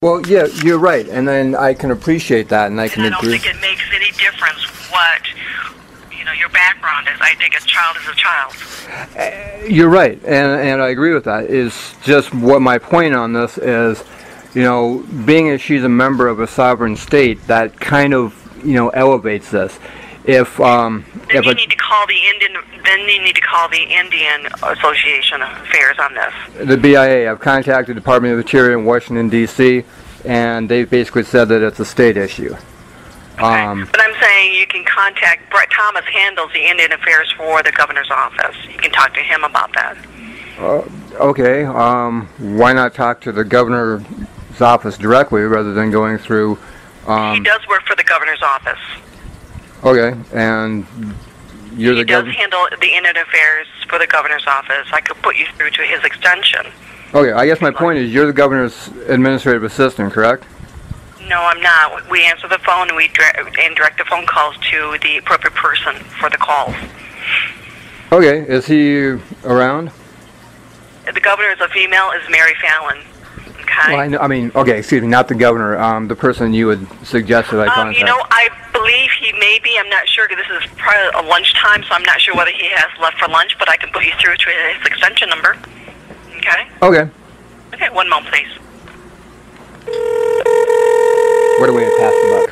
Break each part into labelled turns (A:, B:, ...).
A: Well, yeah, you're right, and then I can appreciate that, and I can
B: agree. I don't think it makes any difference what your background is. I think a child is a child.
A: You're right, and I agree with that. It's just what my point on this is, being as she's a member of a sovereign state, that kind of elevates this. Then you need to call the Indian Association Affairs on this. The BIA. I've contacted the Department of the Interior in Washington, D.C., and they basically said that it's a state issue.
B: Okay. But I'm saying you can contact Brett Thomas, handles the Indian Affairs for the governor's office. You can talk to him about that.
A: Okay. Why not talk to the governor's office directly rather than going through...
B: He does work for the governor's office.
A: Okay, and you're the governor?
B: He does handle the Indian Affairs for the governor's office. I could put you through to his extension.
A: Okay, I guess my point is you're the governor's administrative assistant, correct?
B: No, I'm not. We answer the phone and we direct the phone calls to the appropriate person for the calls.
A: Okay, is he around?
B: The governor is a female, is Mary Fallon. Okay.
A: Well, I mean, okay, excuse me, not the governor, the person you would suggest that I contact.
B: I believe he may be. I'm not sure, because this is probably a lunchtime, so I'm not sure whether he has left for lunch, but I can put you through to his extension number. Okay?
A: Okay.
B: Okay, one moment, please.
A: What a way to pass the buck.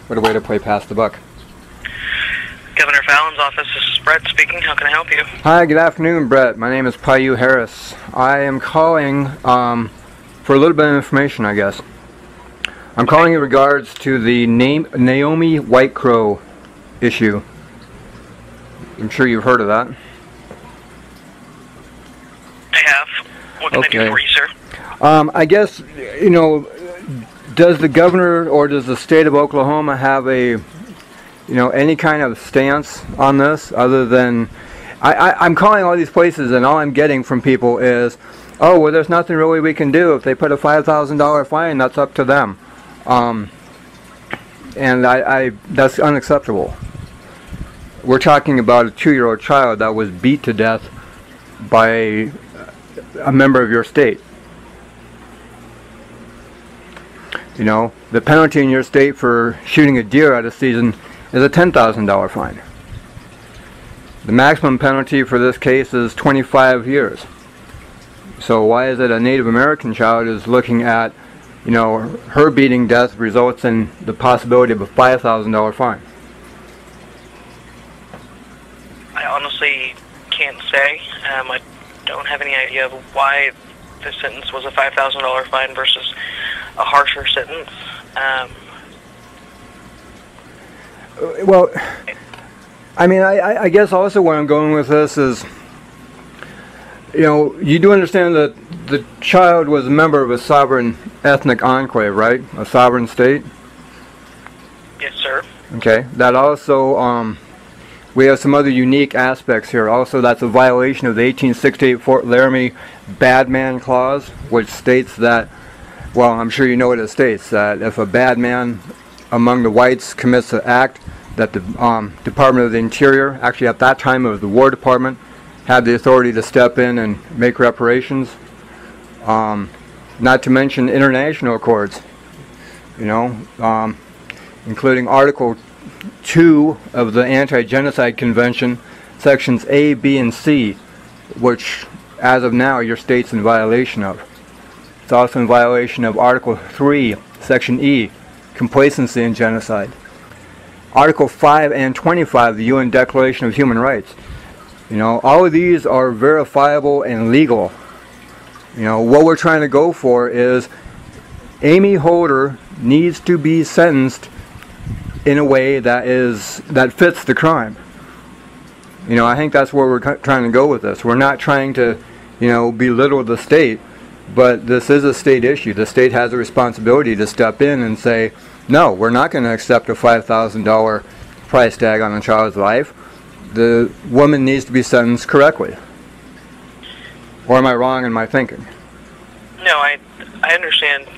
A: What a way to play pass the buck.
B: Governor Fallon's office, this is Brett speaking. How can I help you?
A: Hi, good afternoon, Brett. My name is Paiu Harris. I am calling for a little bit of information, I guess. I'm calling in regards to the Naomi Whitecrow issue. I'm sure you've heard of that.
B: I have. What can I do for you, sir?
A: I guess, does the governor or does the state of Oklahoma have a any kind of stance on this other than... I'm calling all these places and all I'm getting from people is, oh, well, there's nothing really we can do. If they put a $5,000 fine, that's up to them. And that's unacceptable. We're talking about a 2-year-old child that was beat to death by a member of your state. The penalty in your state for shooting a deer out of season is a $10,000 fine. The maximum penalty for this case is 25 years. So why is it a Native American child is looking at, her beating death results in the possibility of a $5,000 fine?
B: I honestly can't say. I don't have any idea of why the sentence was a $5,000 fine versus a harsher sentence.
A: Well, I mean, I guess also where I'm going with this is, you do understand that the child was a member of a sovereign ethnic enclave, right? A sovereign state?
B: Yes, sir.
A: Okay. That also, we have some other unique aspects here. Also, that's a violation of the 1868 Fort Laramie Bad Man Clause, which states that, well, I'm sure you know what it states, that if a bad man among the whites commits an act, that the Department of the Interior, actually at that time it was the War Department, had the authority to step in and make reparations. Not to mention international accords, including Article 2 of the Anti-Genocide Convention, Sections A, B, and C, which, as of now, your state's in violation of. It's also in violation of Article 3, Section E, Complacency in Genocide. Article 5 and 25 of the UN Declaration of Human Rights. All of these are verifiable and legal. What we're trying to go for is Amy Holder needs to be sentenced in a way that fits the crime. I think that's where we're trying to go with this. We're not trying to, belittle the state, but this is a state issue. The state has a responsibility to step in and say, no, we're not going to accept a $5,000 price tag on a child's life. The woman needs to be sentenced correctly. Or am I wrong in my thinking?
B: No, I understand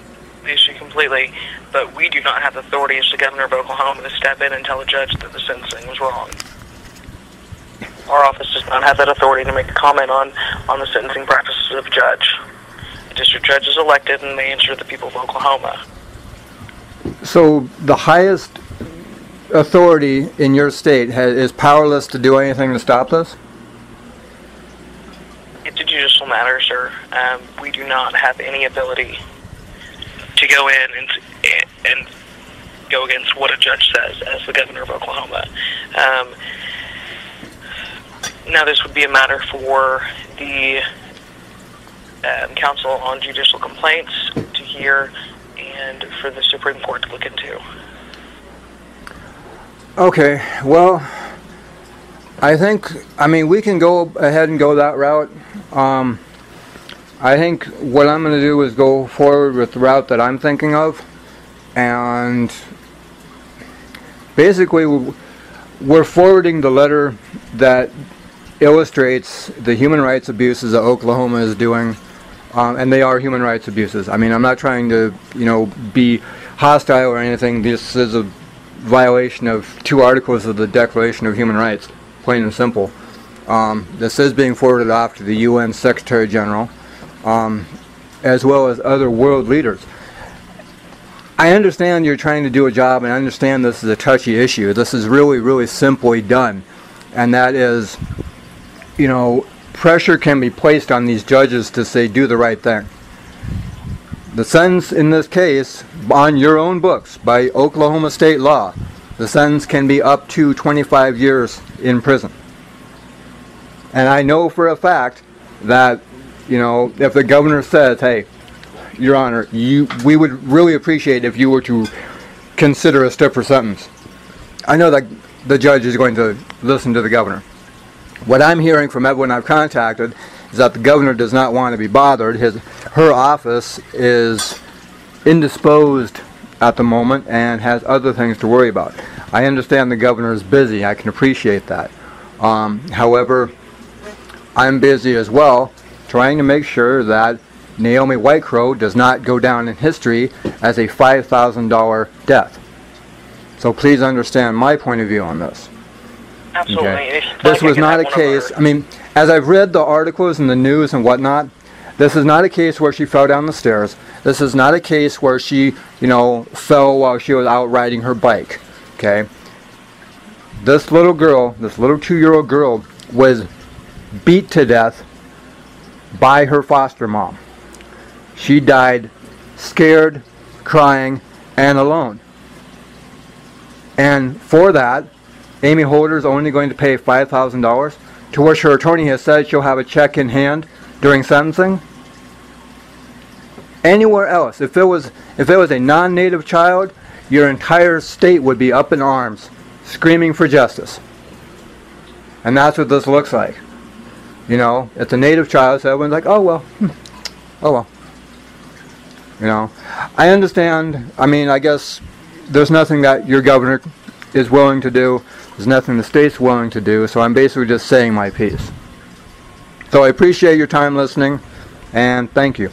B: the issue completely, but we do not have the authority as the governor of Oklahoma to step in and tell a judge that the sentencing was wrong. Our office does not have that authority to make a comment on the sentencing practices of a judge. The district judge is elected and they answer the people of Oklahoma.
A: So the highest authority in your state is powerless to do anything to stop this?
B: It's a judicial matter, sir. We do not have any ability to go in and go against what a judge says as the governor of Oklahoma. Now, this would be a matter for the Council on Judicial Complaints to hear and for the Supreme Court to look into.
A: Okay, well, I mean, we can go ahead and go that route. I think what I'm going to do is go forward with the route that I'm thinking of, and basically we're forwarding the letter that illustrates the human rights abuses that Oklahoma is doing, and they are human rights abuses. I mean, I'm not trying to, be hostile or anything. This is a violation of 2 articles of the Declaration of Human Rights, plain and simple. This is being forwarded off to the UN Secretary General, as well as other world leaders. I understand you're trying to do a job, and I understand this is a touchy issue. This is really, really simply done, and that is, pressure can be placed on these judges to say, do the right thing. The sentence in this case, on your own books, by Oklahoma state law, the sentence can be up to 25 years in prison. And I know for a fact that, if the governor says, hey, Your Honor, we would really appreciate if you were to consider a stiffer sentence, I know that the judge is going to listen to the governor. What I'm hearing from everyone I've contacted is that the governor does not want to be bothered. Her office is indisposed at the moment and has other things to worry about. I understand the governor is busy. I can appreciate that. However, I'm busy as well, trying to make sure that Naomi Whitecrow does not go down in history as a $5,000 death. So please understand my point of view on this.
B: Absolutely.
A: Okay. This was not a case, I mean, as I've read the articles in the news and whatnot, this is not a case where she fell down the stairs. This is not a case where she, fell while she was out riding her bike. Okay? This little girl, this little 2-year-old girl, was beat to death by her foster mom. She died scared, crying, and alone. And for that, Amy Holder is only going to pay $5,000, to which her attorney has said she'll have a check in hand during sentencing. Anywhere else, if it was a non-native child, your entire state would be up in arms, screaming for justice. And that's what this looks like. It's a native child, so everyone's like, oh well, oh well. I understand. I mean, I guess there's nothing that your governor is willing to do. There's nothing the state's willing to do, so I'm basically just saying my piece. So I appreciate your time listening, and thank you.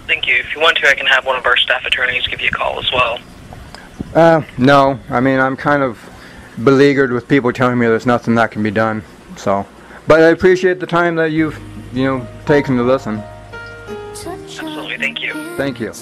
B: Thank you. If you want to, I can have one of our staff attorneys give you a call as well.
A: No. I mean, I'm kind of beleaguered with people telling me there's nothing that can be done. So, but I appreciate the time that you've, taken to listen.
B: Absolutely. Thank you.
A: Thank you.